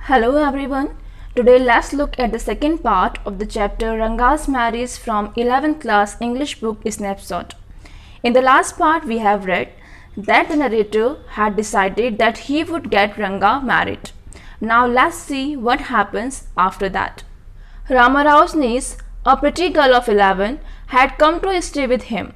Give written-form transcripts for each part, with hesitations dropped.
Hello everyone. Today let's look at the second part of the chapter Ranga's marriage from 11th class English book Snapshot. In the last part we have read that the narrator had decided that he would get Ranga married. Now let's see what happens after that. Ramarao's niece, a pretty girl of 11, had come to stay with him.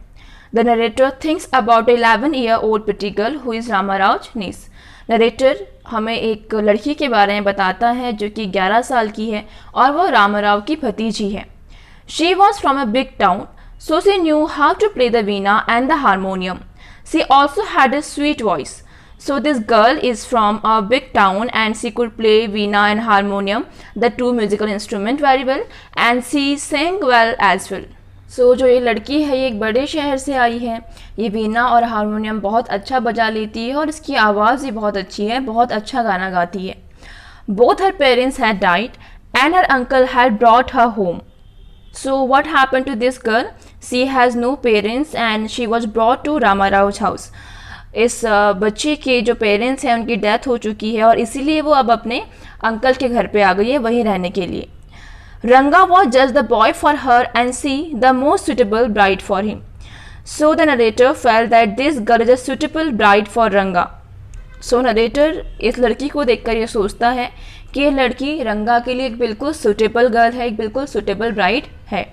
The narrator thinks about an 11-year-old pretty girl who is Ramarao's niece. Narrator हमें एक लड़की के बारे में बताता है जो कि 11 साल की है और वो रामाराव की भतीजी है. She was from a big town, so she knew how to play the veena and the harmonium. She also had a sweet voice. So this girl is from a big town and she could play veena and harmonium, the two musical instruments, very well, and she sang well as well. So जो ये लड़की है ये एक बड़े शहर से आई है. ये वीणा और हारमोनियम बहुत अच्छा बजा लेती है और इसकी आवाज़ भी बहुत अच्छी है, बहुत अच्छा गाना गाती है. Both her parents had died and her uncle had brought her home. So what happened to this girl? She has no parents and she was brought to Ramarao's house. इस बच्चे के जो पेरेंट्स हैं उनकी डेथ हो चुकी है और इसीलिए वो अब अपने अंकल के घर पे आ गई है वहीं रहने के लिए. Ranga was just the boy for her and she the most suitable bride for him. So the narrator felt that this girl is a suitable bride for Ranga. So narrator इस लड़की को देखकर ये सोचता है कि ये लड़की रंगा के लिए एक बिल्कुल suitable girl है, एक बिल्कुल suitable bride है.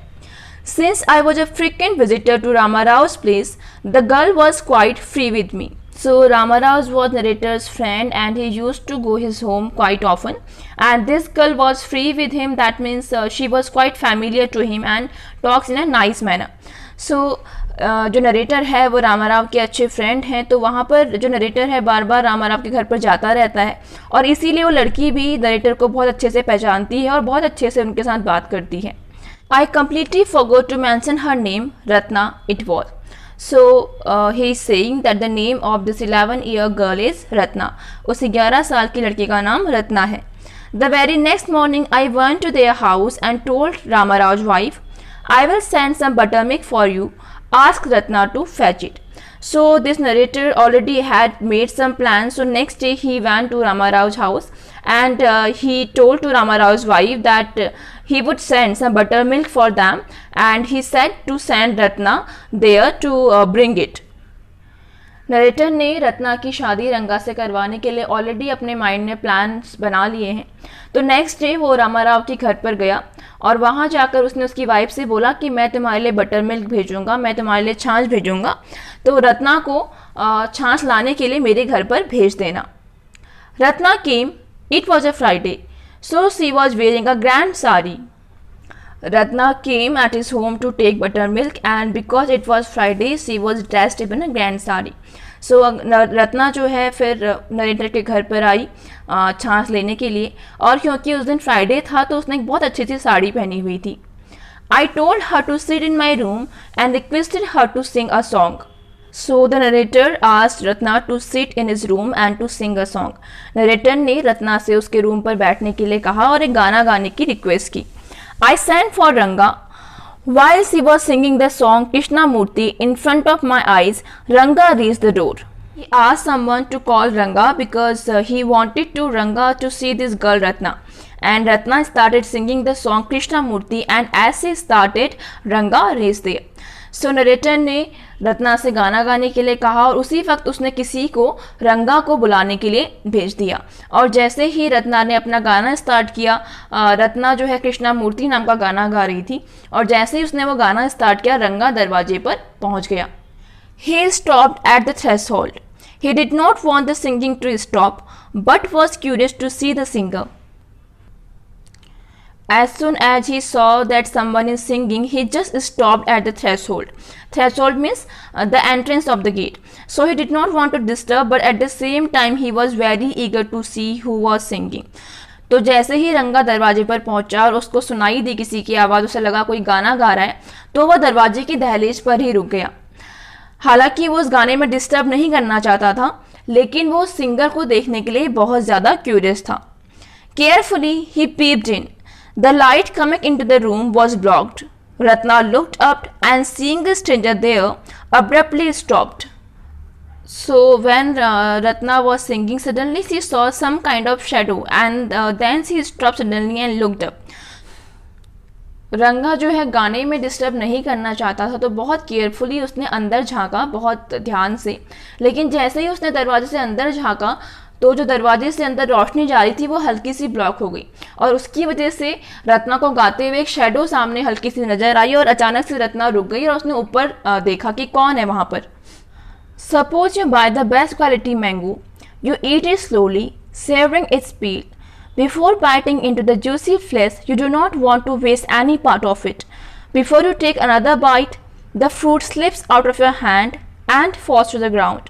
Since I was a frequent visitor to Ramarao's place, the girl was quite free with me. So Ramarao was narrator's friend and he used to go his home quite often. And this girl was free with him. That means she was quite familiar to him and talks in a nice manner. So जो narrator है वो रामाराव के अच्छे friend हैं, तो वहाँ पर जो नरेटर है बार बार रामाराव के घर पर जाता रहता है और इसीलिए वो लड़की भी नरेटर को बहुत अच्छे से पहचानती है और बहुत अच्छे से उनके साथ बात करती है. I completely forgot to mention her name, Ratna it was. So he is saying that the name of this 11-year girl is Ratna. उस 11 साल की लड़की का नाम रत्ना है. The very next morning I went to their house and told Ramarao's wife, I will send some buttermilk for you. Ask Ratna to fetch it. So this narrator already had made some plans. So next day he went to Ramarao's house and he told to Ramarao's wife that he would send some buttermilk for them and he said to send Ratna there to bring it. Narrator ने रत्ना की शादी रंगा से करवाने के लिए already अपने mind में प्लान्स बना लिए हैं. तो नेक्स्ट डे वो रामाराव के घर पर गया और वहाँ जाकर उसने उसकी वाइफ से बोला कि मैं तुम्हारे लिए बटर मिल्क भेजूँगा, मैं तुम्हारे लिए छाछ भेजूँगा, तो रत्ना को छाछ लाने के लिए मेरे घर पर भेज देना. रत्ना केम. It was a Friday, so she was wearing a grand sari. Ratna came at his home to take buttermilk and because it was Friday, she was dressed in a grand sari. So Ratna जो है फिर narrator के घर पर आई छाछ लेने के लिए और क्योंकि उस दिन फ्राइडे था तो उसने एक बहुत अच्छी सी साड़ी पहनी हुई थी. I told her to sit in my room and requested her to sing a song. So the narrator asked Ratna to sit in his room and to sing a song. Narrator ने रत्ना से उसके room पर बैठने के लिए कहा और एक गाना गाने की रिक्वेस्ट की. I sent for Ranga. While she was singing the song Krishnamurti in front of my eyes, Ranga reached the door. He asked someone to call Ranga because he wanted to Ranga to see this girl Ratna. And Ratna started singing the song Krishnamurti and as she started, Ranga reached there. So narrator ने रत्ना से गाना गाने के लिए कहा और उसी वक्त उसने किसी को रंगा को बुलाने के लिए भेज दिया. और जैसे ही रत्ना ने अपना गाना स्टार्ट किया, रत्ना जो है कृष्णा मूर्ति नाम का गाना गा रही थी और जैसे ही उसने वो गाना स्टार्ट किया रंगा दरवाजे पर पहुंच गया. He stopped at the threshold. He did not want the singing to stop but was curious to see the singer. As soon as he saw that someone is singing, he just stopped at the threshold. Threshold means the entrance of the gate. So he did not want to disturb, but at the same time he was very eager to see who was singing. तो जैसे ही रंगा दरवाजे पर पहुंचा और उसको सुनाई दी किसी की आवाज़, उसे लगा कोई गाना गा रहा है, तो वह दरवाजे की दहलीज पर ही रुक गया. हालांकि वो उस गाने में डिस्टर्ब नहीं करना चाहता था, लेकिन वो सिंगर को देखने के लिए बहुत ज़्यादा क्यूरियस था. Carefully he peeped in. The light coming into the room was blocked. Ratna looked up and seeing the stranger there, abruptly stopped. So when Ratna was singing, suddenly she saw some kind of shadow and then she stopped suddenly and looked up. रंगा जो है गाने में disturb नहीं करना चाहता था, तो बहुत केयरफुली उसने अंदर झांका, बहुत ध्यान से। लेकिन जैसे ही उसने दरवाजे से अंदर झांका तो जो दरवाजे से अंदर रोशनी जा रही थी वो हल्की सी ब्लॉक हो गई, और उसकी वजह से रत्ना को गाते हुए एक शेडो सामने हल्की सी नजर आई, और अचानक से रत्ना रुक गई और उसने ऊपर देखा कि कौन है वहां पर। Suppose you buy the best quality mango. You eat it slowly, savoring its peel. Before biting into the juicy flesh, you do not want to waste any part of it. Before you take another bite, the fruit slips out of your hand and falls to the ground.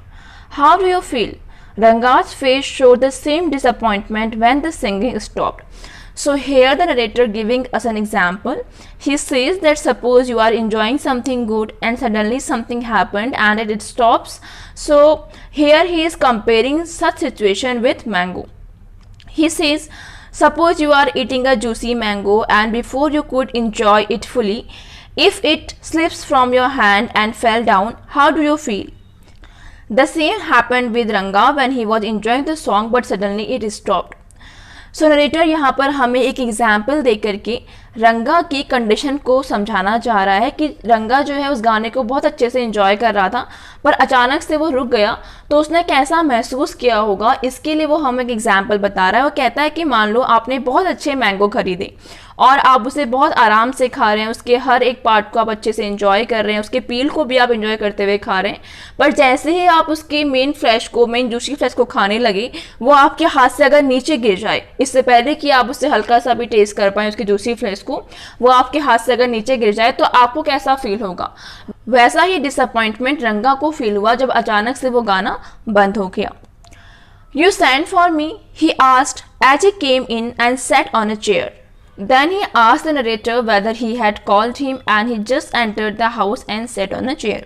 How do you feel? Ranga's face showed the same disappointment when the singing stopped. So here the narrator giving us an example. He says that suppose you are enjoying something good and suddenly something happened and it stops. So here he is comparing such situation with mango. He says suppose you are eating a juicy mango and before you could enjoy it fully, if it slips from your hand and fell down, how do you feel? The same happened with Ranga when he was enjoying the song but suddenly it stopped. So narrator यहाँ पर हमें एक example दे करके रंगा की condition को समझाना चाह रहा है कि रंगा जो है उस गाने को बहुत अच्छे से एंजॉय कर रहा था, पर अचानक से वो रुक गया तो उसने कैसा महसूस किया होगा, इसके लिए वो हमें एक एग्जाम्पल बता रहा है। वो कहता है कि मान लो आपने बहुत अच्छे मैंगो खरीदे और आप उसे बहुत आराम से खा रहे हैं, उसके हर एक पार्ट को आप अच्छे से एंजॉय कर रहे हैं, उसके पील को भी आप एंजॉय करते हुए खा रहे हैं, पर जैसे ही आप उसके मेन जूसी फ्लेश को खाने लगे, वो आपके हाथ से अगर नीचे गिर जाए, इससे पहले कि आप उससे हल्का सा भी टेस्ट कर पाए उसके जूसी फ्लेश को, वो आपके हाथ से अगर नीचे गिर जाए तो आपको कैसा फील होगा। वैसा ही डिसअपॉइंटमेंट रंगा को फील हुआ जब अचानक से वो गाना बंद हो गया। You sent for me, he asked as he came in and sat on a chair. Then he asked the narrator whether he had called him and he just entered the house and sat on a chair.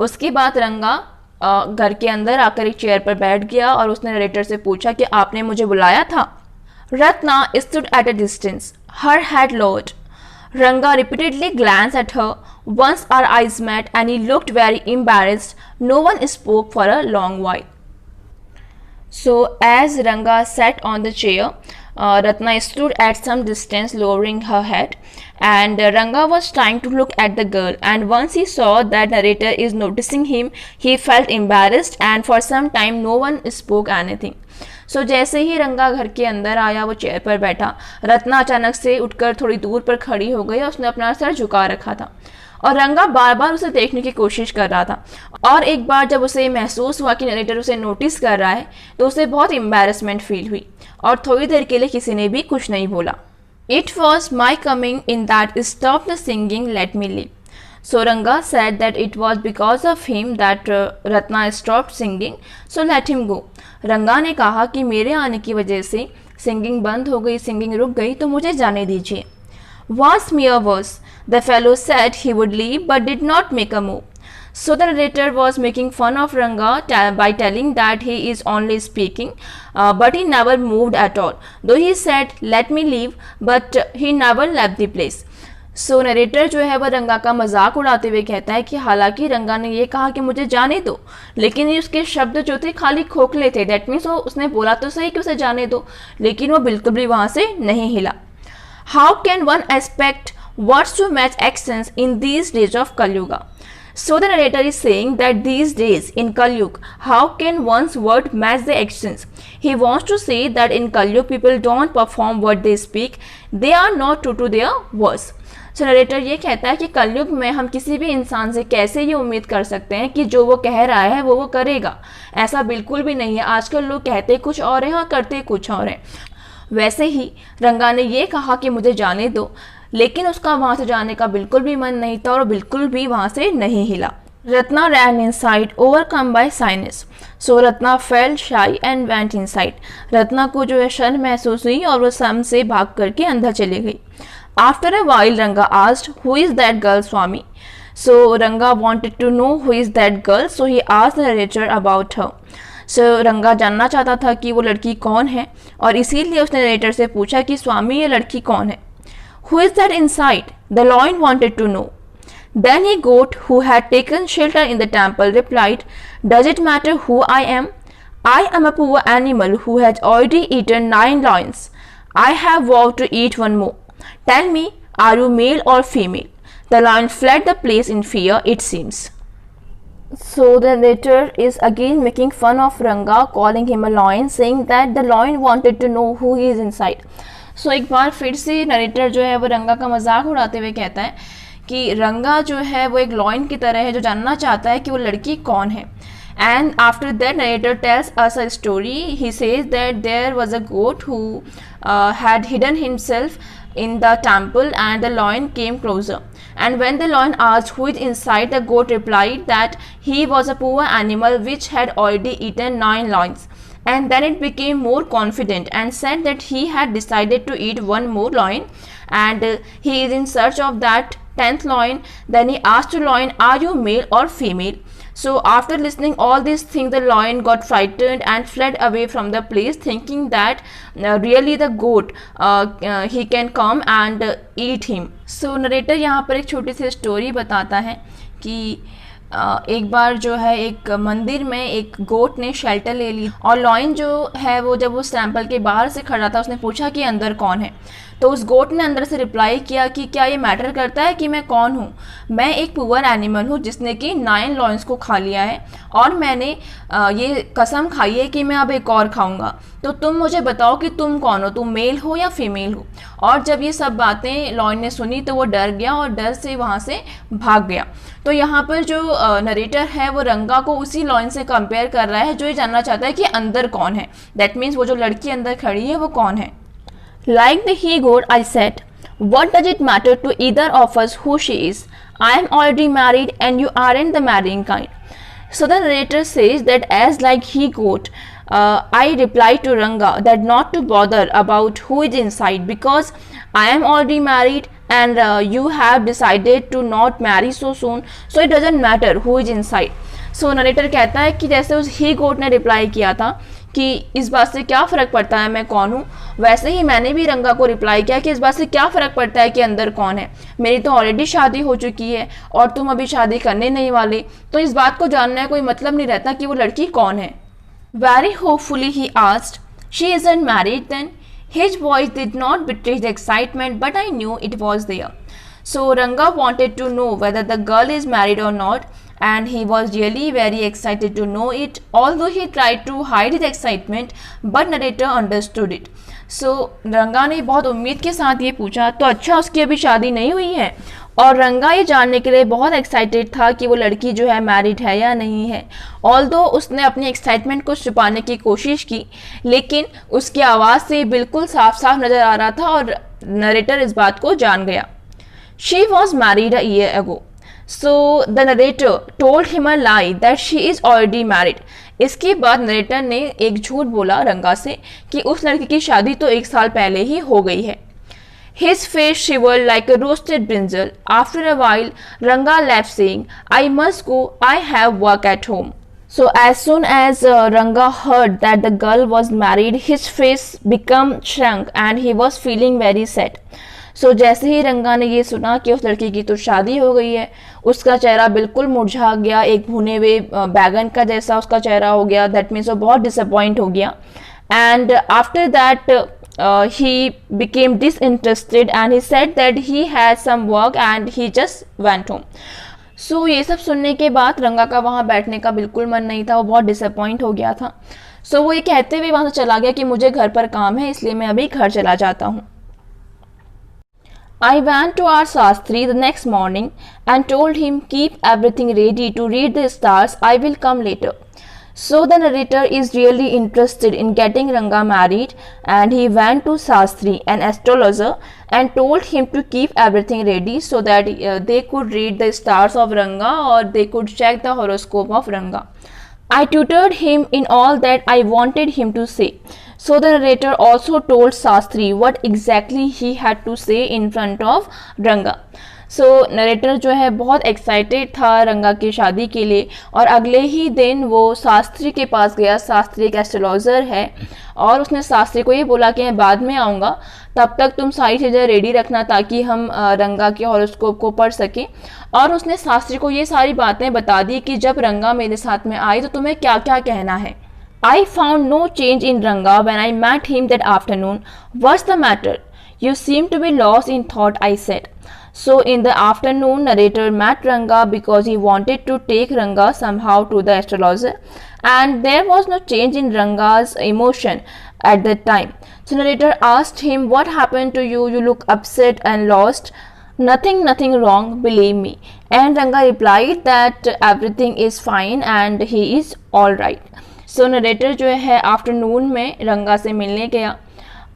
उसके बाद रंगा घर के अंदर आकर एक chair पर बैठ गया और उसने नरेटर से पूछा कि आपने मुझे बुलाया था। Ratna stood at a distance, her head lowered. Ranga repeatedly glanced at her. Once our eyes met and he looked very embarrassed. No one spoke for a long while. So as Ranga sat on the chair, Ratna stood at some distance lowering her head, and Ranga was trying to look at the girl, and once he saw that narrator is noticing him, he felt embarrassed and for some time no one spoke anything. So जैसे ही रंगा घर के अंदर आया, वो chair पर बैठा, रत्ना अचानक से उठकर थोड़ी दूर पर खड़ी हो गई और उसने अपना सर झुका रखा था और रंगा बार बार उसे देखने की कोशिश कर रहा था। और एक बार जब उसे महसूस हुआ कि नरेटर उसे नोटिस कर रहा है तो उसे बहुत एम्बैरेसमेंट फील हुई और थोड़ी देर के लिए किसी ने भी कुछ नहीं बोला। It was my coming in that stop the singing, let me live. So Ranga said that it was because of him that Ratna stopped singing, so let him go. रंगा ने कहा कि मेरे आने की वजह से सिंगिंग बंद हो गई, सिंगिंग रुक गई, तो मुझे जाने दीजिए। Was mere worse. The fellow said he would leave but did not make a move. So the narrator was making fun of Ranga by telling that he is only speaking, but he never moved at all. Though he said let me leave, but he never left the place. So narrator जो है वह रंगा का मजाक उड़ाते हुए कहता है कि हालांकि रंगा ने ये कहा कि मुझे जाने दो, लेकिन उसके शब्द जो थे खाली खोखले थे। दैट मीन्स वो उसने बोला तो सही कि उसे जाने दो, लेकिन वो बिल्कुल भी वहां से नहीं हिला। How can one expect words to match actions in these days of Kaliyuga? So the narrator is saying that these days in Kalyug, how can one's word match the actions? He wants to say that in Kalyug people don't perform what they speak, they are not true to their words. So narrator ये कहता है कि कलयुग में हम किसी भी इंसान से कैसे ये उम्मीद कर सकते हैं कि जो वो कह रहा है वो करेगा। ऐसा बिल्कुल भी नहीं है। आजकल लोग कहते कुछ और हैं और करते कुछ और हैं। वैसे ही रंगा ने ये कहा कि मुझे जाने दो, लेकिन उसका वहां से जाने का बिल्कुल भी मन नहीं था और बिल्कुल भी वहां से नहीं हिला। Ratna ran inside, overcome by shyness. So Ratna felt shy and went inside. Ratna को जो है शर्म महसूस हुई और वो शर्म से भाग करके अंदर चली गई। After a while, Ranga asked, "Who is that girl, Swami?" So Ranga wanted to know who is that girl, so he asked the narrator about her. So रंगा जानना चाहता था कि वो लड़की कौन है और इसीलिए उसने नरेटर से पूछा कि स्वामी ये लड़की कौन है। Who is that inside? The lion wanted to know. Then a goat who had taken shelter in the temple replied, "Does it matter who I am? I am a poor animal who has already eaten 9 lions. I have vowed to eat one more. Tell me, are you male or female?" The lion fled the place in fear, it seems. So the narrator is again making fun of Ranga, calling him a lion, saying that the lion wanted to know who he is inside. So एक बार फिर से narrator जो है वो रंगा का मजाक उड़ाते हुए कहता है कि रंगा जो है वो एक लॉयन की तरह है जो जानना चाहता है कि वो लड़की कौन है. And after that, narrator tells us a story. He says that there was a goat who had hidden himself in the temple, and the lion came closer. And when the lion asked who is inside, the goat replied that he was a poor animal which had already eaten 9 lions. And then it became more confident and said that he had decided to eat one more lion, and he is in search of that 10th lion. Then he asked the lion, "Are you male or female?" So after listening all these things, the lion got frightened and fled away from the place, thinking that really the goat he can come and eat him. So narrator यहाँ पर एक छोटी सी story बताता है कि एक बार जो है एक मंदिर में एक गोट ने शेल्टर ले ली, और लॉयन जो है वो जब उस टेम्पल के बाहर से खड़ा था उसने पूछा कि अंदर कौन है. तो उस गोट ने अंदर से रिप्लाई किया कि क्या ये मैटर करता है कि मैं कौन हूँ? मैं एक पुअर एनिमल हूँ जिसने कि 9 लॉयंस को खा लिया है, और मैंने ये कसम खाई है कि मैं अब एक और खाऊंगा. तो तुम मुझे बताओ कि तुम कौन हो, तुम मेल हो या फीमेल हो? और जब ये सब बातें लॉयन ने सुनी तो वो डर गया और डर से वहाँ से भाग गया. तो यहाँ पर जो नरेटर है वो रंगा को उसी लॉयन से कंपेयर कर रहा है जो ये जानना चाहता है कि अंदर कौन है. दैट मीन्स वो जो लड़की अंदर खड़ी है वो कौन है. Like the he-goat, I said, "What does it matter to either of us who she is? I am already married and you aren't the marrying kind." So the narrator says that as like he-goat, I replied to Ranga that not to bother about who is inside because I am already married and you have decided to not marry so soon, so it doesn't matter who is inside. So narrator कहता है कि जैसे उस he-goat ने reply किया था कि इस बात से क्या फ़र्क पड़ता है मैं कौन हूँ, वैसे ही मैंने भी रंगा को रिप्लाई किया कि इस बात से क्या फ़र्क पड़ता है कि अंदर कौन है. मेरी तो ऑलरेडी शादी हो चुकी है और तुम अभी शादी करने नहीं वाले, तो इस बात को जानने का कोई मतलब नहीं रहता कि वो लड़की कौन है. Very hopefully he asked, "She isn't married then?" His voice did not betray the excitement, but I knew it was there. So Ranga wanted to know whether the girl is married or not, and he was really very excited to know it, although he tried to hide his excitement, but narrator understood it. So रंगा ने बहुत उम्मीद के साथ ये पूछा, तो अच्छा उसकी अभी शादी नहीं हुई है? और रंगा ये जानने के लिए बहुत एक्साइटेड था कि वो लड़की जो है मैरिड है या नहीं है. ऑल्दो उसने अपनी एक्साइटमेंट को छुपाने की कोशिश की, लेकिन उसकी आवाज़ से बिल्कुल साफ साफ नज़र आ रहा था और नरेटर इस बात को जान गया. She was married a year ago. So the narrator told him a lie that she is already married. इसके बाद नरेटर ने एक झूठ बोला रंगा से कि उस लड़की की शादी तो 1 साल पहले ही हो गई है. His face shivered like a roasted brinjal. After a while, Ranga left saying, "I must go, I have work at home." So as soon as Ranga heard that the girl was married, his face became shrunk and he was feeling very sad. So जैसे ही रंगा ने ये सुना कि उस लड़की की तो शादी हो गई है, उसका चेहरा बिल्कुल मुरझा गया, एक भुने हुए बैगन का जैसा उसका चेहरा हो गया. दैट मीन्स वो बहुत डिसअपॉइंट हो गया. And after that he became disinterested and he said that he had some work and he just went home. So ये सब सुनने के बाद रंगा का वहाँ बैठने का बिल्कुल मन नहीं था, वो बहुत डिसअपॉइंट हो गया था. So वो ये कहते हुए वहाँ से चला गया कि मुझे घर पर काम है इसलिए मैं अभी घर चला जाता हूँ. I went to our Sastri the next morning and told him keep everything ready to read the stars, I will come later. So the narrator is really interested in getting Ranga married and he went to Sastri, an astrologer, and told him to keep everything ready so that they could read the stars of Ranga or they could check the horoscope of Ranga. I tutored him in all that I wanted him to say. So the narrator also told Sastri what exactly he had to say in front of Ranga. So narrator जो है बहुत excited था रंगा की शादी के लिए, और अगले ही दिन वो शास्त्री के पास गया। शास्त्री एक एस्ट्रोलॉजर है, और उसने शास्त्री को ये बोला कि मैं बाद में आऊँगा, तब तक तुम सारी चीज़ें रेडी रखना ताकि हम रंगा के हॉरोस्कोप को पढ़ सकें। और उसने शास्त्री को ये सारी बातें बता दी कि जब रंगा मेरे साथ में आई तो तुम्हें क्या क्या कहना है। I found no change in Ranga when I met him that afternoon. What's the matter? You seem to be lost in thought, I said. So in the afternoon, narrator met Ranga because he wanted to take Ranga somehow to the astrologer, and there was no change in Ranga's emotion at that time. So narrator asked him, what happened to you? You look upset and lost. Nothing wrong, believe me. And Ranga replied that everything is fine and he is all right. So narrator जो है afternoon में रंगा से मिलने गया,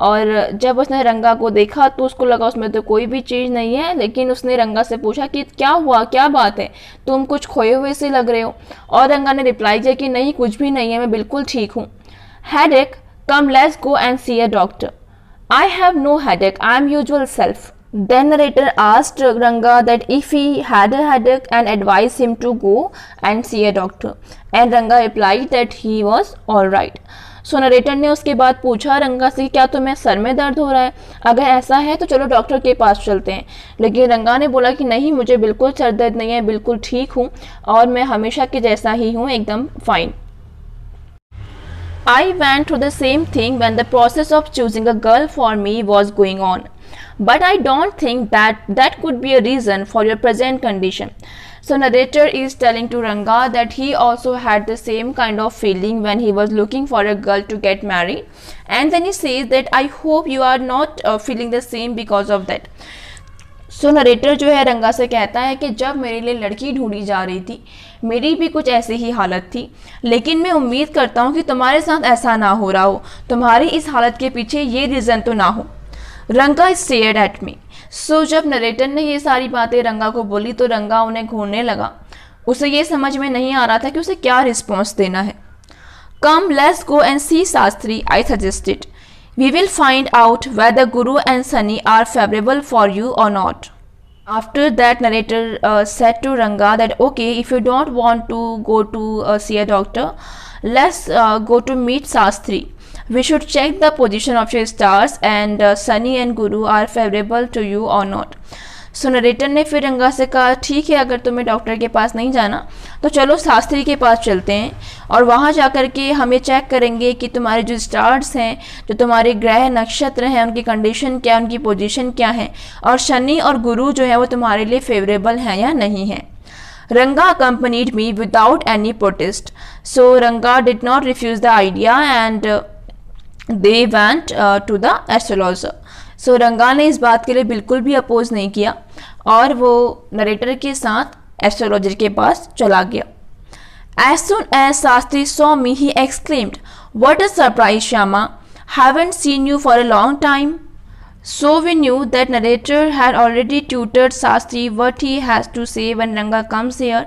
और जब उसने रंगा को देखा तो उसको लगा उसमें तो कोई भी चीज़ नहीं है, लेकिन उसने रंगा से पूछा कि क्या हुआ, क्या बात है, तुम कुछ खोए हुए से लग रहे हो। और रंगा ने रिप्लाई किया कि नहीं, कुछ भी नहीं है, मैं बिल्कुल ठीक हूँ। Headache, come let's go and see a doctor. I have no headache, I am usual self. Then narrator asked Ranga that if he had a headache and advised him to go and see a doctor, and Ranga replied that he was all right. So narrator ने उसके बाद पूछा रंगा से क्या तुम्हें sir में दर्द हो रहा है, अगर ऐसा है तो चलो डॉक्टर के पास चलते हैं। लेकिन रंगा ने बोला कि नहीं, मुझे बिल्कुल सर दर्द नहीं है, बिल्कुल ठीक हूँ और मैं हमेशा के जैसा ही हूँ, एकदम fine. I went through the same thing when the process of choosing a girl for me was going on. But I don't think that could be a reason for your present condition. So narrator is telling to Ranga that he also had the same kind of feeling when he was looking for a girl to get married, and then he says that I hope you are not feeling the same because of that. So narrator जो है रंगा से कहता है कि जब मेरे लिए लड़की ढूंढी जा रही थी मेरी भी कुछ ऐसी ही हालत थी, लेकिन मैं उम्मीद करता हूँ कि तुम्हारे साथ ऐसा ना हो रहा हो, तुम्हारी इस हालत के पीछे ये रीज़न तो ना हो। रंगा स्टेयर्ड एट मी। सो जब नरेटर ने ये सारी बातें रंगा को बोली तो रंगा उन्हें घूरने लगा। उसे ये समझ में नहीं आ रहा था कि उसे क्या रिस्पॉन्स देना है। Come let's go and see Shastri, I suggested. We will find out whether Guru and Sunny are favorable for you or not. After that, narrator said to Ranga that okay, if you don't want to go to see a doctor, let's go to meet Shastri. We should check the position of your stars and Sunny and Guru are favorable to you or not. So narrator ने फिर रंगा से कहा ठीक है, अगर तुम्हें doctor के पास नहीं जाना तो चलो शास्त्री के पास चलते हैं और वहाँ जाकर के हम ये चेक करेंगे कि तुम्हारे जो स्टार्स हैं, जो तुम्हारे ग्रह नक्षत्र हैं, उनकी कंडीशन क्या, उनकी पोजीशन क्या है, और शनि और गुरु जो है वो तुम्हारे लिए फेवरेबल हैं या नहीं है। Ranga accompanied me without any protest. So Ranga did not refuse the idea and they went to the astrologer. सो रंगा ने इस बात के लिए बिल्कुल भी अपोज नहीं किया और वो नरेटर के साथ एस्ट्रोलॉजर के पास चला गया। As soon as Shastri saw me, he exclaimed, "What a surprise, Shama! Haven't seen you for a long time." So we knew that narrator had already tutored Shastri what he has to say when Ranga comes here,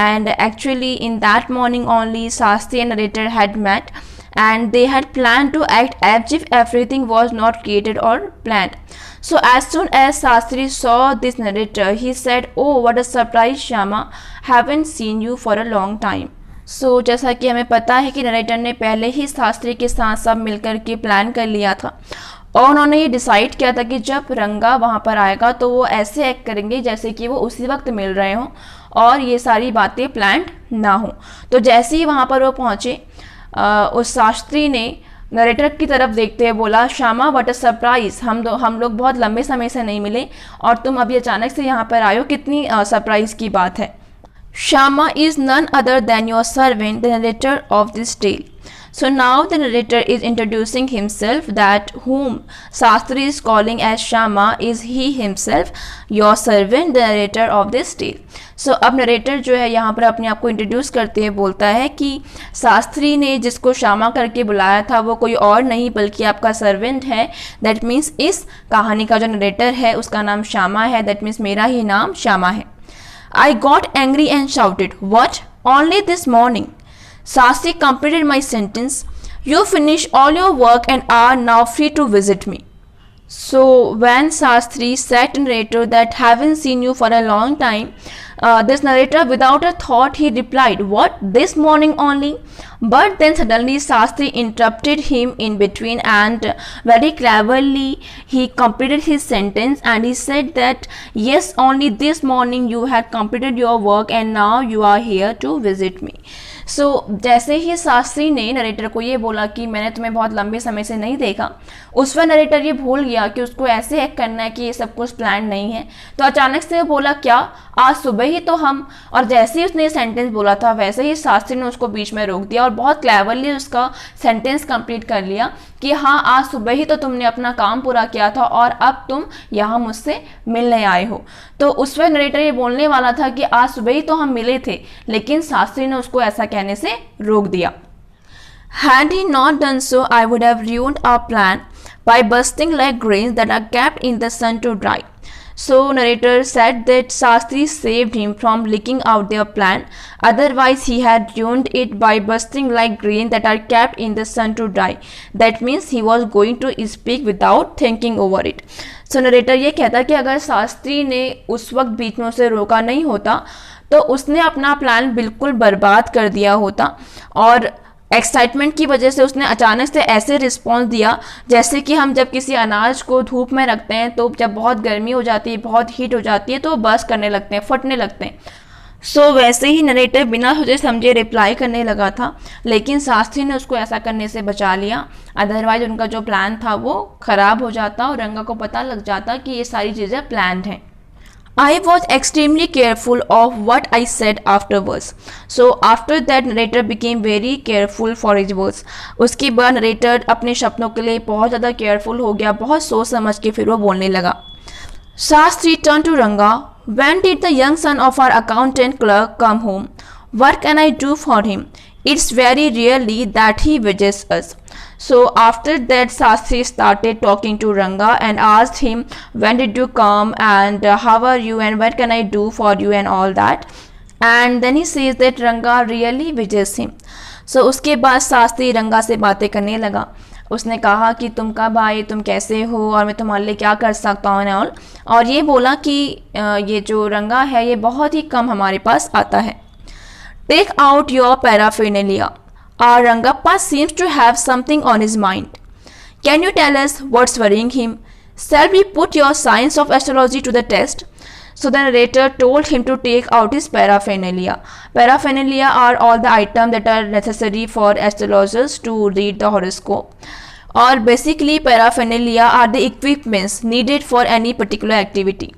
and actually in that morning only Shastri and narrator had met. And they had planned to act as if everything was not created or planned. So as soon as Shastri saw this narrator, he said, "Oh, what a surprise, Shama! Haven't seen you for a long time." So जैसा कि हमें पता है कि narrator ने पहले ही शास्त्री के साथ सब मिलकर के प्लान कर लिया था और उन्होंने ये डिसाइड किया था कि जब रंगा वहाँ पर आएगा तो वो ऐसे एक्ट करेंगे जैसे कि वो उसी वक्त मिल रहे हों और ये सारी बातें प्लान्ड ना हो। तो जैसे ही वहाँ पर वो पहुँचे उस शास्त्री ने नरेटर की तरफ देखते हुए बोला, श्यामा व्हाट अ सरप्राइज, हम लोग बहुत लंबे समय से नहीं मिले और तुम अभी अचानक से यहाँ पर आए हो, कितनी सरप्राइज की बात है। Shyama is none other than your servant the narrator of this tale. So now the narrator is introducing himself, that whom Shastri is calling as Shama is he himself, your servant, the narrator of this tale. So अब narrator जो है यहाँ पर अपने आप को introduce करते हुए बोलता है कि शास्त्री ने जिसको श्यामा करके बुलाया था वो कोई और नहीं बल्कि आपका सर्वेंट है। दैट मीन्स इस कहानी का जो नरेटर है उसका नाम श्यामा है, दैट मीन्स मेरा ही नाम श्यामा है। I got angry and shouted, "What? Only this morning?" Shastri completed my sentence. You finish all your work and are now free to visit me. So when Shastri said to narrator that haven't seen you for a long time, this narrator without a thought he replied, "What, this morning only?" But then suddenly Shastri interrupted him in between and very cleverly he completed his sentence and he said that yes, only this morning you had completed your work and now you are here to visit me. सो जैसे ही शास्त्री ने narrator को ये बोला कि मैंने तुम्हें बहुत लंबे समय से नहीं देखा, उस पर नरेटर ये भूल गया कि उसको ऐसे एक्ट करना है कि ये सब कुछ प्लान नहीं है। तो अचानक से वो बोला, क्या आज सुबह ही तो हम, और जैसे ही उसने ये सेंटेंस बोला था वैसे ही शास्त्री ने उसको बीच में रोक दिया और बहुत क्लेवरली उसका सेंटेंस कंप्लीट कर लिया कि हाँ, आज सुबह ही तो तुमने अपना काम पूरा किया था और अब तुम यहाँ मुझसे मिलने आए हो। तो उस वक्त नरेटर ये बोलने वाला था कि आज सुबह ही तो हम मिले थे, लेकिन शास्त्री ने उसको ऐसा कहने से रोक दिया। Had he not done so, I would have ruined our plan by bursting like grains that are kept in the sun to dry. So narrator said that Shastri saved him from leaking out their plan. Otherwise, he had ruined it by bursting like grains that are kept in the sun to dry. That means he was going to speak without thinking over it. So narrator ये कहता कि अगर शास्त्री ने उस वक्त बीच में उसे रोका नहीं होता तो उसने अपना प्लान बिल्कुल बर्बाद कर दिया होता और एक्साइटमेंट की वजह से उसने अचानक से ऐसे रिस्पॉन्स दिया जैसे कि हम जब किसी अनाज को धूप में रखते हैं तो जब बहुत गर्मी हो जाती है, बहुत हीट हो जाती है तो बर्स्ट करने लगते हैं, फटने लगते हैं। सो वैसे ही नरेटर बिना सोचे समझे रिप्लाई करने लगा था, लेकिन शास्त्री ने उसको ऐसा करने से बचा लिया। अदरवाइज उनका जो प्लान था वो ख़राब हो जाता और रंगा को पता लग जाता कि ये सारी चीज़ें प्लान्ड हैं। I was extremely careful of what I said afterwards. So after that narrator became very careful for his words. उसके बाद narrator अपने शब्दों के लिए बहुत ज़्यादा केयरफुल हो गया, बहुत सोच समझ के फिर वो बोलने लगा। Shastri turned to Ranga. When did the young son of our accountant clerk come home? What can I do for him? It's very rarely that he visits us. So after that, Shastri started talking to Ranga and asked him, when did you come and how are you and what can I do for you and all that. And then he says that Ranga really visits him. So उसके बाद शास्त्री रंगा से बातें करने लगा। उसने कहा कि तुम कब आए, तुम कैसे हो और मैं तुम्हारे लिए क्या कर सकता हूँ और ये बोला कि ये जो रंगा है ये बहुत ही कम हमारे पास आता है। Take out your paraphernalia. Our Rangappa seems to have something on his mind. Can you tell us what's worrying him? Shall we put your science of astrology to the test? So the narrator told him to take out his paraphernalia. Paraphernalia are all the items that are necessary for astrologers to read the horoscope. Or basically paraphernalia are the equipments needed for any particular activity.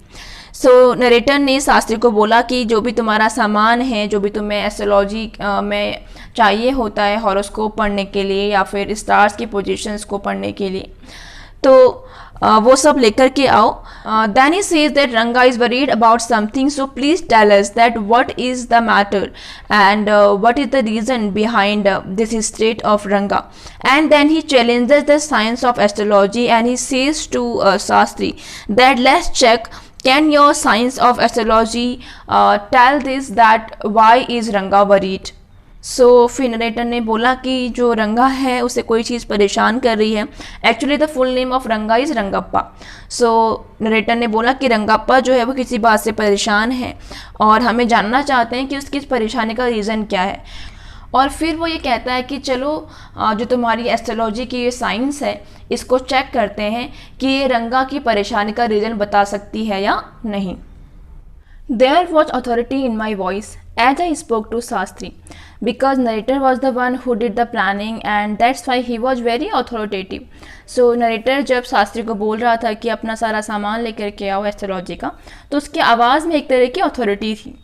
So narrator ने शास्त्री को बोला कि जो भी तुम्हारा सामान है, जो भी तुम्हें एस्ट्रोलॉजी में चाहिए होता है हॉरोस्कोप पढ़ने के लिए या फिर स्टार्स की पोजीशंस को पढ़ने के लिए, तो वो सब लेकर के आओ। Then he says that Ranga is worried about something, so please tell us that what is the matter and what is the reason behind this state of Ranga. And then he challenges the science of astrology and he says to Shastri that let's check, can your science of astrology tell this that why is Ranga worried? सो फिर narrator ने बोला कि जो रंगा है उसे कोई चीज़ परेशान कर रही है। Actually the full name of रंगा इज़ रंगप्पा। सो नरेटर ने बोला कि रंगप्पा जो है वो किसी बात से परेशान है और हमें जानना चाहते हैं कि उसकी परेशानी का रीज़न क्या है। और फिर वो ये कहता है कि चलो जो तुम्हारी एस्ट्रोलॉजी की ये साइंस है इसको चेक करते हैं कि ये रंगा की परेशानी का रीज़न बता सकती है या नहीं। There was authority in my voice as I spoke to Shastri because narrator was the one who did the planning and that's why he was very authoritative. So narrator जब शास्त्री को बोल रहा था कि अपना सारा सामान लेकर के आओ एस्ट्रोलॉजी का, तो उसकी आवाज़ में एक तरह की अथॉरिटी थी।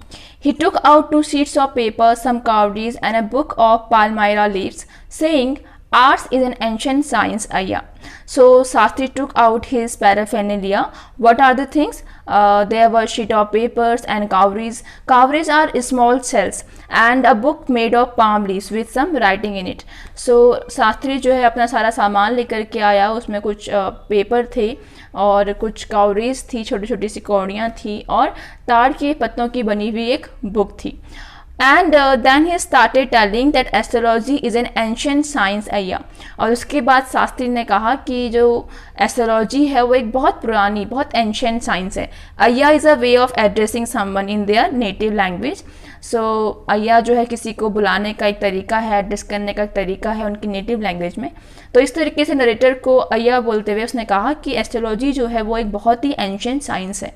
He took out 2 sheets of paper, some cowries and a book of palmyra leaves, saying, "Arts is an ancient science, Ayya." So Shastri took out his paraphernalia. What are the things? There were sheet of papers and cowries. Cowries are small shells and a book made of palm leaves with some writing in it. So Shastri जो है अपना सारा सामान लेकर के आया, उसमें कुछ पेपर थे और कुछ काउरीज थी, छोटी छोटी सी कौड़ियाँ थी और ताड़ के पत्तों की बनी हुई एक बुक थी। And then he started telling that astrology is an ancient science अय्या। और उसके बाद शास्त्री ने कहा कि जो एस्ट्रोलॉजी है वो एक बहुत पुरानी, बहुत एंशिएंट साइंस है। अय्या is a way of addressing someone in their native language. So अय्या जो है किसी को बुलाने का एक तरीका है, एड्रेस करने का एक तरीका है उनकी नेटिव लैंग्वेज में। तो इस तरीके से नरेटर को अय्या बोलते हुए उसने कहा कि एस्ट्रोलॉजी जो है वो एक बहुत ही एंशिएंट साइंस है।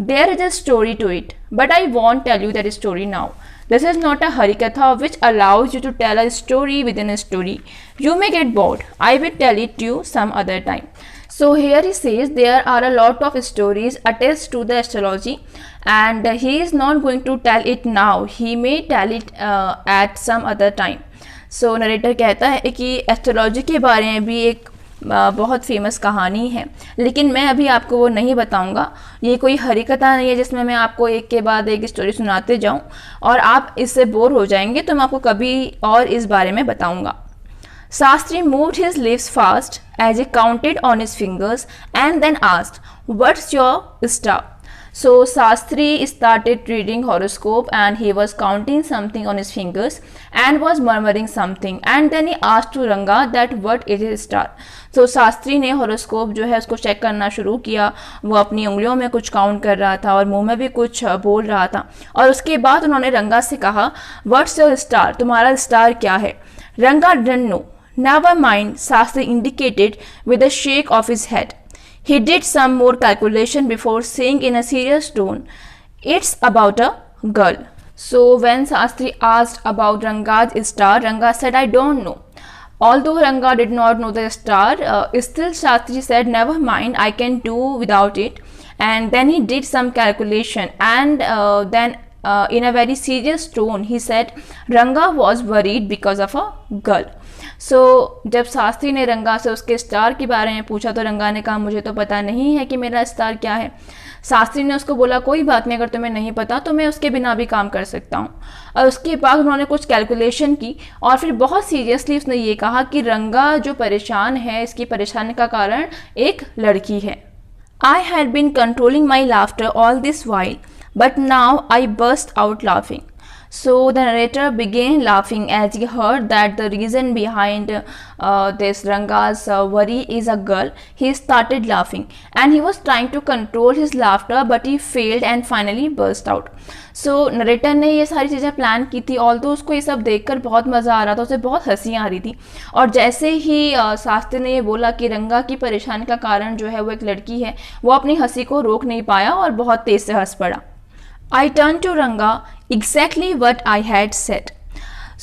There is a story to it, but I won't tell you that story now. This is not a harikatha which allows you to tell a story within a story. You may get bored. I will tell it to you some other time. So here he says there are a lot of stories attached to the astrology, and he is not going to tell it now. He may tell it at some other time. So narrator कहता है कि astrology के बारे में भी एक बहुत famous कहानी है, लेकिन मैं अभी आपको वो नहीं बताऊंगा। ये कोई हरिकथा नहीं है जिसमें मैं आपको एक के बाद एक स्टोरी सुनाते जाऊं और आप इससे बोर हो जाएंगे, तो मैं आपको कभी और इस बारे में बताऊंगा। Shastri moved his lips fast as he counted on his fingers and then asked, "What's your star?" So Shastri started reading horoscope and he was counting something on his fingers and was murmuring something, and then he asked to Ranga that what is his star. So Shastri ने horoscope जो है उसको check करना शुरू किया। वो अपनी उंगलियों में कुछ काउंट कर रहा था और मुंह में भी कुछ बोल रहा था, और उसके बाद उन्होंने रंगा से कहा, व्हाट्स योर स्टार, तुम्हारा स्टार क्या है? रंगा didn't know. Never mind, Shastri indicated with a shake of his head. He did some more calculation before saying in a serious tone, "It's about a girl." So when Shastri asked about Ranga's star, Ranga said, "I don't know." Although Ranga did not know the star, still Shastri said, "Never mind, I can do without it." And then he did some calculation, and then in a very serious tone he said, Ranga was worried because of a girl. सो जब शास्त्री ने रंगा से उसके star के बारे में पूछा तो रंगा ने कहा, मुझे तो पता नहीं है कि मेरा स्टार क्या है। शास्त्री ने उसको बोला, कोई बात नहीं, अगर तुम्हें नहीं पता तो मैं उसके बिना भी काम कर सकता हूँ। और उसके बाद उन्होंने कुछ कैलकुलेशन की और फिर बहुत सीरियसली उसने ये कहा कि रंगा जो परेशान है, इसकी परेशानी का कारण एक लड़की है। I had been controlling my laughter all this while, but now I burst out laughing. So the narrator began laughing as he heard that the reason behind this Ranga's worry is a girl. He started laughing and he was trying to control his laughter, but he failed and finally burst out. So narrator ने ये सारी चीज़ें plan की थी, although उसको ये सब देखकर बहुत मज़ा आ रहा था, उसे बहुत हंसी आ रही थी। और जैसे ही शास्त्री ने ये बोला कि रंगा की परेशानी का कारण जो है वो एक लड़की है, वो अपनी हंसी को रोक नहीं पाया और बहुत तेज़ से हंस पड़ा। I turned to Ranga, exactly what I had said.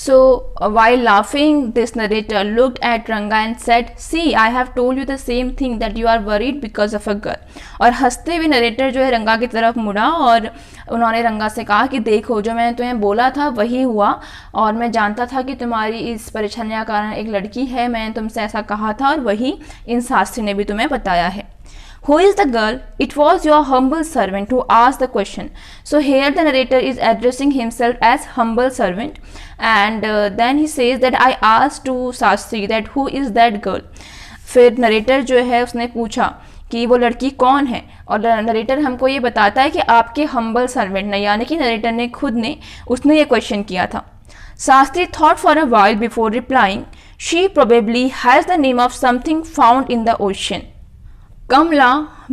So while laughing, this narrator looked at Ranga and said, "See, I have told you the same thing, that you are worried because of a girl." और हंसते हुए narrator जो है रंगा की तरफ मुड़ा और उन्होंने रंगा से कहा कि देखो, जो मैंने तुम्हें बोला था वही हुआ, और मैं जानता था कि तुम्हारी इस परेशानी का कारण एक लड़की है। मैंने तुमसे ऐसा कहा था और वही इन शास्त्री ने भी तुम्हें बताया है। Who is the girl? It was your humble servant who asked the question. So here the narrator is addressing himself as humble servant, and then he says that I asked to Shastri that who is that girl. फिर narrator जो है उसने पूछा कि वो लड़की कौन है, और नरेटर हमको ये बताता है कि आपके हम्बल सर्वेंट ने, यानी कि नरेटर ने खुद ने, उसने ये क्वेश्चन किया था। Shastri thought for a while before replying. She probably has the name of something found in the ocean. Kamla,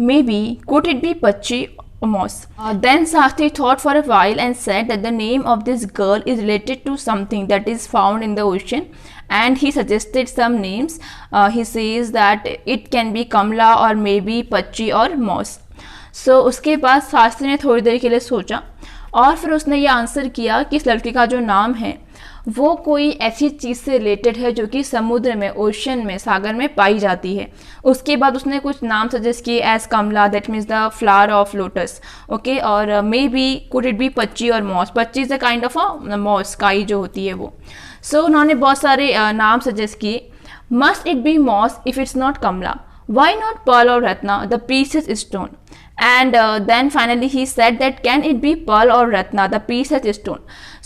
maybe. Could it be Pachi or Moss? Then Shastri thought for a while and said that the name of this girl is related to something that is found in the ocean, and he suggested some names. He says that it can be Kamla or maybe Pachi or Moss. So उसके बाद शास्त्री ने थोड़ी देर के लिए सोचा और फिर उसने ये आंसर किया कि इस लड़की का जो नाम है वो कोई ऐसी चीज़ से रिलेटेड है जो कि समुद्र में, ओशन में, सागर में पाई जाती है। उसके बाद उसने कुछ नाम सजेस्ट किए, as Kamala, that means the flower of lotus, okay, और maybe, could it be Pacchi और moss. Pacchi is a kind of a moss, काई जो होती है वो। सो उन्होंने बहुत सारे नाम सजेस्ट किए। Must it be moss if it's not Kamala? Why not pearl or ratna, the precious stone? And then finally he said that can it be pearl or ratna, the precious stone?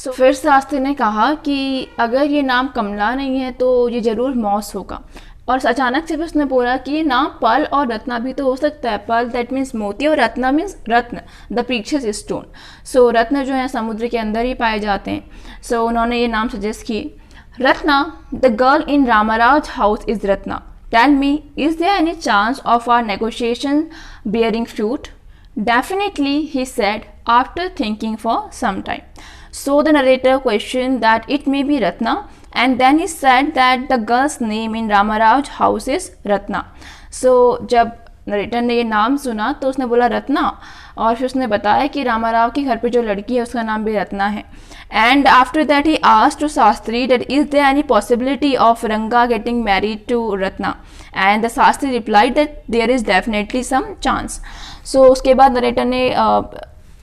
So फिर शास्त्री ने कहा कि अगर ये नाम कमला नहीं है तो ये ज़रूर मॉस होगा। और अचानक से भी उसने बोला कि नाम पल और रत्ना भी तो हो सकता है। पल दैट मीन्स मोती और रत्ना मीन्स रत्न, द प्रीशियस स्टोन। सो रत्न जो है समुद्र के अंदर ही पाए जाते हैं। सो उन्होंने ये नाम सजेस्ट किए। Ratna, the girl in Ramaraj house is Ratna. Tell me, is there any chance of our negotiation bearing fruit? Definitely, he said after thinking for some time. So the narrator questioned that it may be Ratna, and then he said that the girl's name in Ramaraj house is Ratna. So जब narrator ने ये नाम सुना तो उसने बोला रत्ना, और फिर उसने बताया कि रामाराव के घर पे जो लड़की है उसका नाम भी रत्ना है। And after that he asked to Shastri that is there any possibility of Ranga getting married to Ratna, and the Shastri replied that there is definitely some chance. So उसके बाद नरेटर ने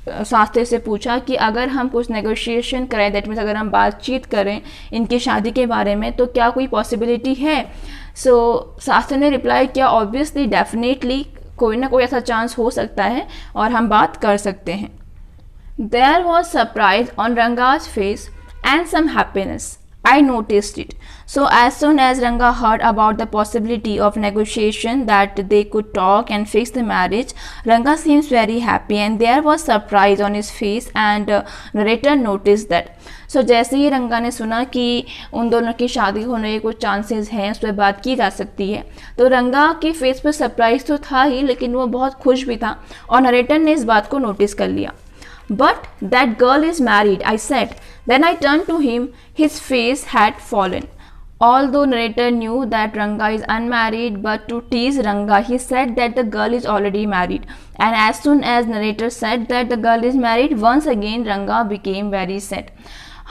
शास्त्री से पूछा कि अगर हम कुछ नेगोशिएशन करें, दैट मीन्स अगर हम बातचीत करें इनकी शादी के बारे में, तो क्या कोई पॉसिबिलिटी है। सो शास्त्री ने रिप्लाई किया, ऑब्वियसली डेफिनेटली कोई ना कोई ऐसा चांस हो सकता है और हम बात कर सकते हैं। There was surprise on Ranga's face and some happiness. I noticed it. So as soon as Ranga heard about the possibility of negotiation that they could talk and fix the marriage, Ranga seems very happy and there was surprise on his face and narrator noticed that. So जैसे ही रंगा ने सुना कि उन दोनों की शादी होने के कुछ चांसेस हैं, उस पर बात की जा सकती है, तो रंगा के फेस पर सरप्राइज तो था ही, लेकिन वो बहुत खुश भी था और नरेटर ने इस बात को नोटिस कर लिया। But that girl is married, I said. Then I turned to him. His face had fallen. Although narrator knew that Ranga is unmarried, but to tease Ranga, he said that the girl is already married. And as soon as narrator said that the girl is married, once again Ranga became very sad.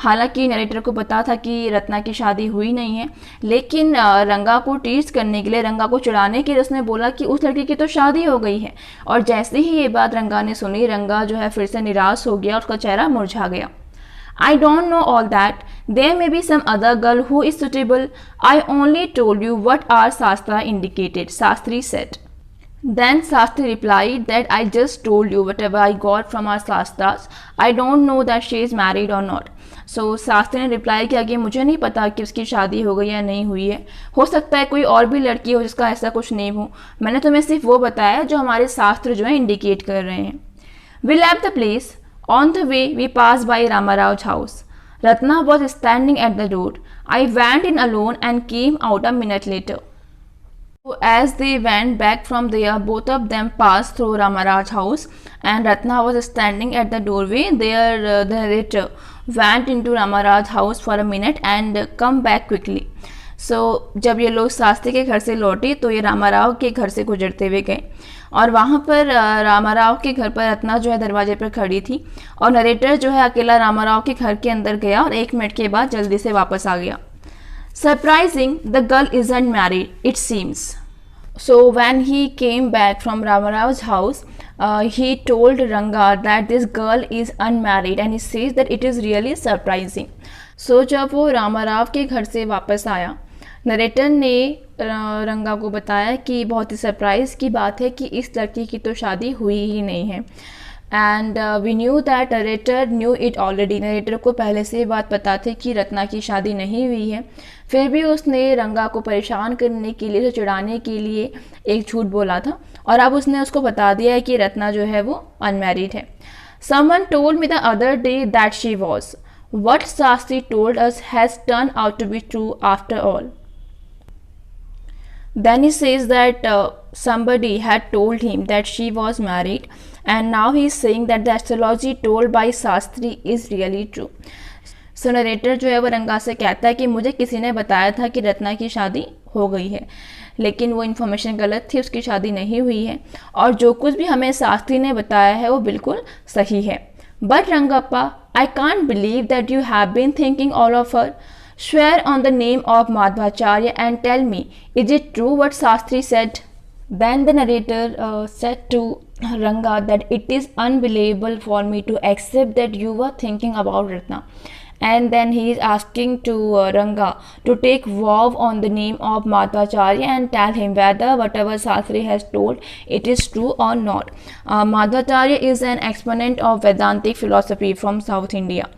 हालांकि narrator को पता था कि रत्ना की शादी हुई नहीं है, लेकिन रंगा को टीज करने के लिए, रंगा को चिढ़ाने के लिए उसने बोला कि उस लड़की की तो शादी हो गई है। और जैसे ही ये बात रंगा ने सुनी, रंगा जो है फिर से निराश हो गया और उसका चेहरा मुरझा गया। I don't know all that. There may be some other girl who is suitable. I only told you what our Shastra indicated, Shastri said. Then Shastri replied that I just told you whatever I got from our Shastras. I don't know that she is married or not. So Shastri ने reply किया कि मुझे नहीं पता कि उसकी शादी हो गई या नहीं हुई है, हो सकता है कोई और भी लड़की हो जिसका ऐसा कुछ नेम हो, मैंने तुम्हें सिर्फ वो बताया जो हमारे शास्त्र जो है इंडिकेट कर रहे हैं। We left the place. On the way we passed by Ramaraj's house. Ratna was standing at the door. I went in alone and came out a minute later. So as they went back from there, both of them passed through Ramaraj's house and Ratna was standing at the doorway. There the narrator went into Ramaraj's house for a minute and come back quickly. So जब ये लोग शास्त्री के घर से लौटे तो ये रामाराव के घर से गुजरते हुए गए और वहाँ पर रामाराव के घर पर रत्ना जो है दरवाजे पर खड़ी थी और नरेटर जो है अकेला रामाराव के घर के अंदर गया और 1 मिनट के बाद जल्दी से वापस आ गया। Surprising, the girl isn't married, it seems. So when he came back from Ramarav's house, he told Ranga that this girl is unmarried and he says that it is really surprising. So जब वो रामाराव के घर से वापस आया, narrator ने रंगा को बताया कि बहुत ही सरप्राइज़ की बात है कि इस लड़की की तो शादी हुई ही नहीं है। And we knew that narrator knew it already, narrator को पहले से ये बात पता थी कि रत्ना की शादी नहीं हुई है, फिर भी उसने रंगा को परेशान करने के लिए, चिढ़ाने के लिए एक झूठ बोला था और अब उसने उसको बता दिया है कि रत्ना जो है वो अनमैरिड है। Someone told me the other day that she was, what Shastri told us has turned out to be true after all. Then he says that somebody had told him that she was married and now he is saying that the astrology told by Shastri is really true. So narrator जो है वो रंगा से कहता है कि मुझे किसी ने बताया था कि रत्ना की शादी हो गई है, लेकिन वो इन्फॉर्मेशन गलत थी, उसकी शादी नहीं हुई है और जो कुछ भी हमें शास्त्री ने बताया है वो बिल्कुल सही है। But Rangappa, I can't believe that you have been thinking all of her. Swear on the name of Madhvacharya and tell me, is it true what Shastri said? Then the narrator said to Ranga that it is unbelievable for me to accept that you were thinking about Ratna. And then he is asking to Ranga to take vow on the name of Madhvacharya and tell him whether whatever Shastri has told it is true or not. Madhvacharya is an exponent of Vedantic philosophy from South India.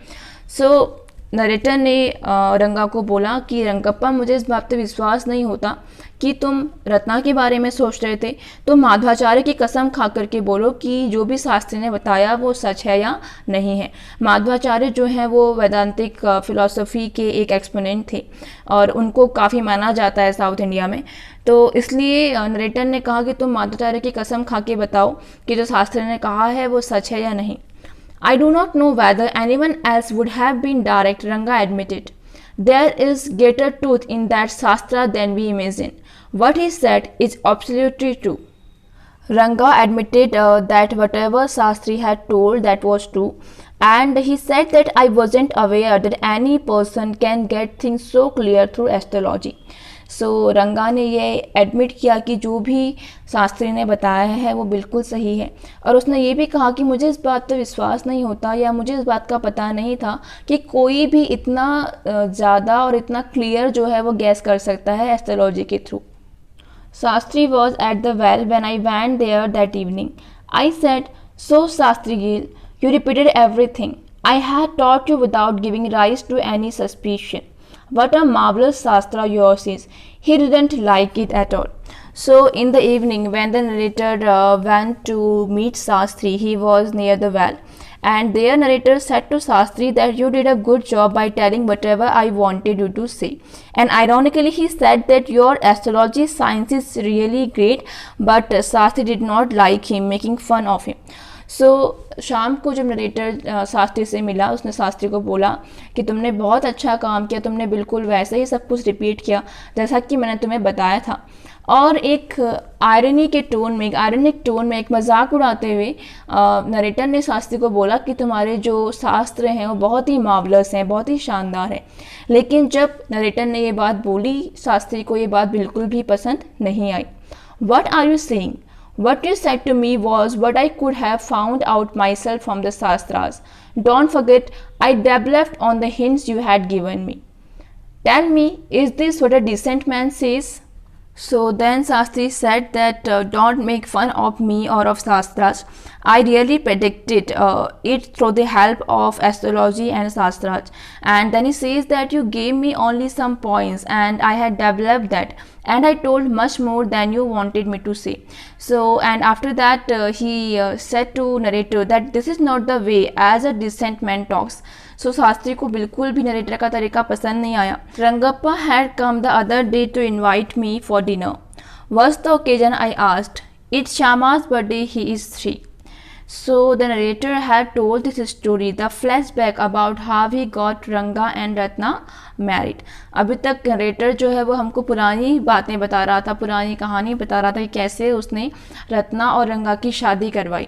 So narrator ने रंगा को बोला कि रंगप्पा मुझे इस बात पर विश्वास नहीं होता कि तुम रत्ना के बारे में सोच रहे थे, तो माध्वाचार्य की कसम खा करके बोलो कि जो भी शास्त्री ने बताया वो सच है या नहीं है। माध्वाचार्य जो है वो वैदांतिक फिलॉसफी के एक एक्सपोनेंट थे और उनको काफ़ी माना जाता है साउथ इंडिया में। तो इसलिए नरेटर ने कहा कि तुम माध्वाचार्य की कसम खा के बताओ कि जो शास्त्री ने कहा है वो सच है या नहीं। I do not know whether anyone else would have been direct, Ranga admitted. There is greater truth in that Shastra than we imagine. What he said is absolutely true. Ranga admitted that whatever Shastri had told that was true, and he said that I wasn't aware that any person can get things so clear through astrology. सो रंगा ने ये admit किया कि जो भी शास्त्री ने बताया है वो बिल्कुल सही है, और उसने ये भी कहा कि मुझे इस बात पर विश्वास नहीं होता या मुझे इस बात का पता नहीं था कि कोई भी इतना ज़्यादा और इतना क्लियर जो है वो गैस कर सकता है एस्ट्रोलॉजी के through. Shastri was at the well when I went there that evening. I said, so Shastri गिल, you repeated everything I had taught you without giving rise to any suspicion. What a marvelous Shastra yours is. He didn't like it at all. So in the evening when the narrator went to meet Shastri, he was near the well. And their narrator said to Shastri that you did a good job by telling whatever I wanted you to say. And ironically he said that your astrology science is really great, but Shastri did not like him, making fun of him. सो शाम को जब narrator Shastri से मिला, उसने शास्त्री को बोला कि तुमने बहुत अच्छा काम किया, तुमने बिल्कुल वैसे ही सब कुछ रिपीट किया जैसा कि मैंने तुम्हें बताया था। और एक आयरनिक टोन में एक मजाक उड़ाते हुए नरेटर ने शास्त्री को बोला कि तुम्हारे जो शास्त्र हैं वो बहुत ही मार्वलस हैं, बहुत ही शानदार है। लेकिन जब नरेटर ने ये बात बोली, शास्त्री को ये बात बिल्कुल भी पसंद नहीं आई। What are you saying? What you said to me was what I could have found out myself from the Shastras. Don't forget, I developed on the hints you had given me. Tell me, is this what a decent man says? So then Shastri said that don't make fun of me or of Shastras. I really predicted it through the help of astrology and Shastras. And then he says that you gave me only some points and I had developed that. And I told much more than you wanted me to say. So, and after that he said to narrator that this is not the way as a decent man talks. So Shastri को बिल्कुल भी narrator का तरीका पसंद नहीं आया। Rangappa had come the other day to invite me for dinner. Was the occasion I asked. It's Shama's birthday, he is 3. So the narrator had told this story, the flashback about how he got Ranga and Ratna married. अभी तक narrator जो है वो हमको पुरानी बातें बता रहा था, पुरानी कहानी बता रहा था कि कैसे उसने रत्ना और रंगा की शादी करवाई।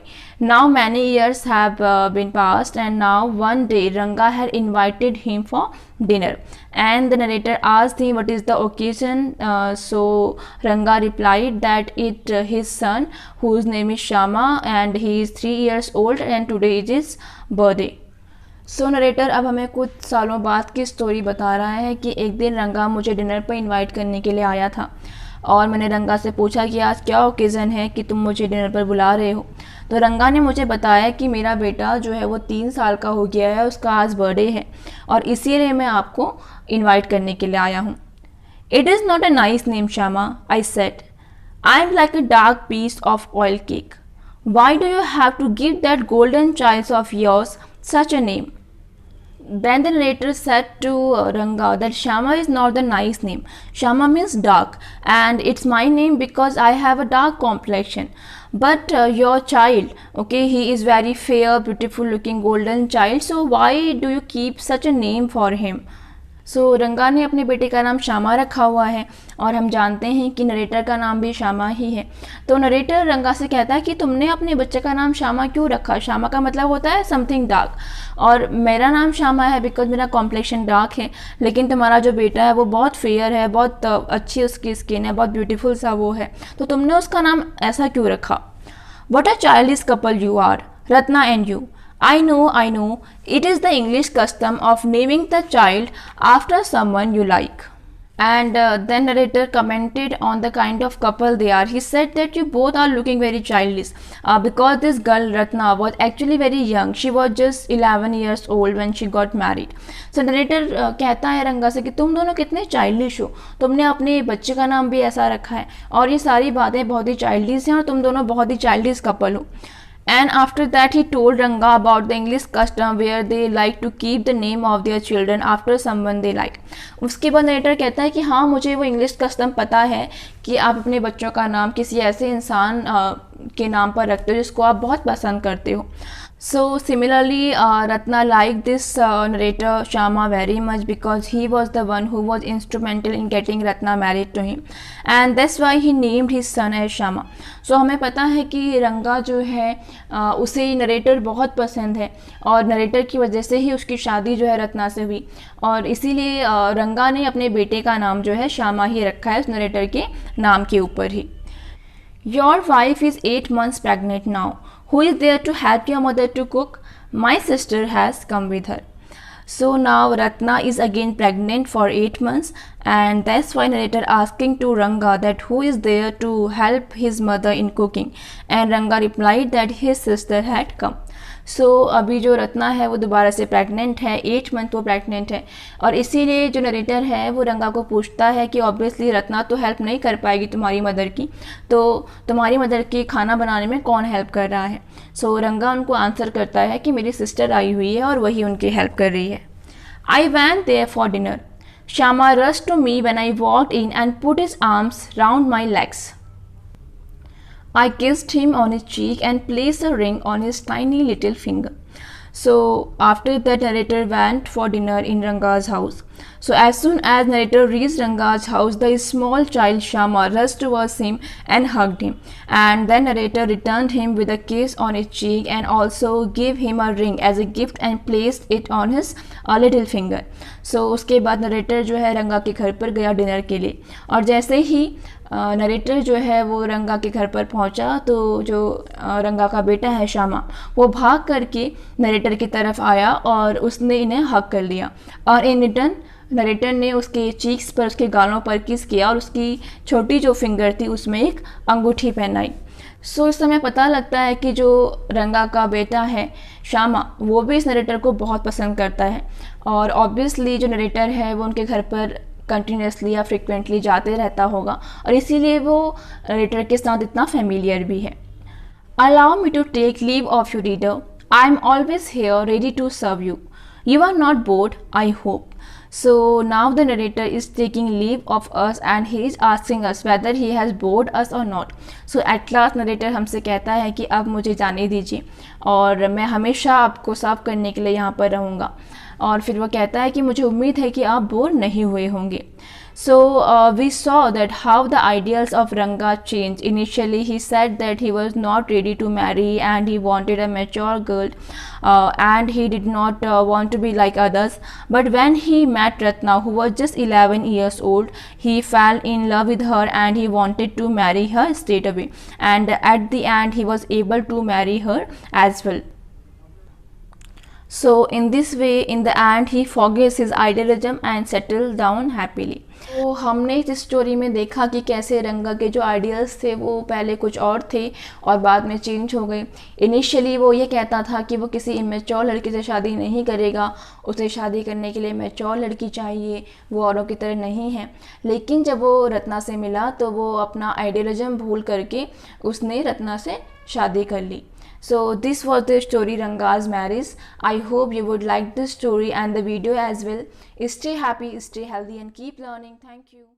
Now many years have been passed and now one day Ranga had invited him for dinner and the narrator asked him what is the occasion. So Ranga replied that it his son whose name is Shama and he is 3 years old and today is his birthday. So narrator अब हमें कुछ सालों बाद की story बता रहा है कि एक दिन रंगा मुझे डिनर पर इनवाइट करने के लिए आया था और मैंने रंगा से पूछा कि आज क्या ओकेज़न है कि तुम मुझे डिनर पर बुला रहे हो। तो रंगा ने मुझे बताया कि मेरा बेटा जो है वो 3 साल का हो गया है, उसका आज बर्थडे है और इसीलिए मैं आपको इनवाइट करने के लिए आया हूँ। It is not a nice name Shyama, I said. I am like a dark piece of oil cake. Why do you have to give that golden child of yours such a name? Then the narrator said to Ranga that Shama is not the nice name. Shama means dark and it's my name because I have a dark complexion. But your child, okay, he is very fair, beautiful looking golden child. So why do you keep such a name for him? सो रंगा ने अपने बेटे का नाम श्यामा रखा हुआ है और हम जानते हैं कि नरेटर का नाम भी श्यामा ही है। तो नरेटर रंगा से कहता है कि तुमने अपने बच्चे का नाम श्यामा क्यों रखा? श्यामा का मतलब होता है समथिंग डार्क और मेरा नाम श्यामा है बिकॉज मेरा कॉम्प्लेक्शन डार्क है, लेकिन तुम्हारा जो बेटा है वो बहुत फेयर है, बहुत अच्छी उसकी स्किन है, बहुत ब्यूटीफुल सा वो है, तो तुमने उसका नाम ऐसा क्यों रखा? What a childish couple you are, Ratna and you. I know. It is the English custom of naming the child after someone you like. And then narrator commented on the kind of couple they are. He said that you both are looking very childish because this girl Ratna was actually very young. She was just 11 years old when she got married. So narrator कहता है रंगा से कि तुम दोनों कितने childish हो, तुमने अपने बच्चे का नाम भी ऐसा रखा है और ये सारी बातें बहुत ही चाइल्डिश हैं और तुम दोनों बहुत ही चाइल्डिश कपल हो. And after that he told Ranga about the English custom where they like to keep the name of their children after someone they like. उसके बाद नरेटर कहता है कि हाँ मुझे वो इंग्लिश कस्टम पता है कि आप अपने बच्चों का नाम किसी ऐसे इंसान के नाम पर रखते हो जिसको आप बहुत पसंद करते हो. So similarly, Ratna liked this narrator Shama very much because he was the one who was instrumental in getting Ratna married to him, and that's why he named his son as Shama. So हमें पता है कि रंगा जो है उसे narrator बहुत पसंद है और नरेटर की वजह से ही उसकी शादी जो है रत्ना से हुई और इसीलिए रंगा ने अपने बेटे का नाम जो है श्यामा ही रखा है उस नरेटर के नाम के ऊपर ही. Your wife is 8 months pregnant now. Who is there to help your mother to cook? My sister has come with her. So now Ratna is again pregnant for 8 months and that's why narrator asking to Ranga that who is there to help his mother in cooking, and Ranga replied that his sister had come. सो अभी जो रत्ना है वो दोबारा से pregnant है, 8 month वो pregnant है और इसीलिए जो नरेटर है वो रंगा को पूछता है कि ऑब्वियसली रत्ना तो हेल्प नहीं कर पाएगी तुम्हारी मदर की, तो तुम्हारी मदर की खाना बनाने में कौन हेल्प कर रहा है. सो रंगा उनको आंसर करता है कि मेरी सिस्टर आई हुई है और वही उनकी हेल्प कर रही है. आई went there for dinner. Shama rushed to me when I walked in and put his arms round my legs. I kissed him on his cheek and placed a ring on his tiny little finger. So after that narrator went for dinner in Ranga's house. So as soon as narrator reached Ranga's house, the small child Shama rushed towards him and hugged him. And then narrator returned him with a kiss on his cheek and also gave him a ring as a gift and placed it on his little finger. So उसके बाद narrator जो है रंगा के घर पर गया dinner के लिए और जैसे ही नरेटर जो है वो रंगा के घर पर पहुंचा तो जो रंगा का बेटा है श्यामा वो भाग करके नरेटर की तरफ आया और उसने इन्हें हक कर लिया और इन रिटर्न नरेटर ने उसके चीक्स पर उसके गालों पर किस किया और उसकी छोटी जो फिंगर थी उसमें एक अंगूठी पहनाई. सो इस समय पता लगता है कि जो रंगा का बेटा है श्यामा वो भी इस नरेटर को बहुत पसंद करता है और ऑब्वियसली जो नरेटर है वो उनके घर पर कंटिन्यूसली या फ्रिक्वेंटली जाते रहता होगा और इसीलिए वो नरेटर के साथ इतना फेमिलियर भी है. Allow me to take leave of you reader. I am always here ready to serve you. You are not bored, I hope. So now the narrator is taking leave of us and he is asking us whether he has bored us or not. So at last narrator हमसे कहता है कि अब मुझे जाने दीजिए और मैं हमेशा आपको सर्व करने के लिए यहाँ पर रहूँगा. और फिर वो कहता है कि मुझे उम्मीद है कि आप बोर नहीं हुए होंगे. So we saw that how the ideals of Ranga changed. Initially he said that he was not ready to marry and he wanted a mature girl and he did not want to be like others. But when he met Ratna, who was just 11 years old, he fell in love with her and he wanted to marry her straight away. And at the end he was able to marry her as well. So in this way, in the end, he forgets his idealism and settled down happily. तो हमने इस story में देखा कि कैसे रंगा के जो आइडियल्स थे वो पहले कुछ और थे और बाद में चेंज हो गए. इनिशियली वो ये कहता था कि वो किसी इमेच्योर लड़की से शादी नहीं करेगा, उसे शादी करने के लिए मैच्योर लड़की चाहिए, वो औरों की तरह नहीं है. लेकिन जब वो रत्ना से मिला तो वो अपना आइडियलिज्म भूल करके उसने रत्ना से शादी कर ली. So this was the story Ranga's marriage. I hope you would like this story and the video as well. Stay happy, stay healthy and keep learning. Thank you.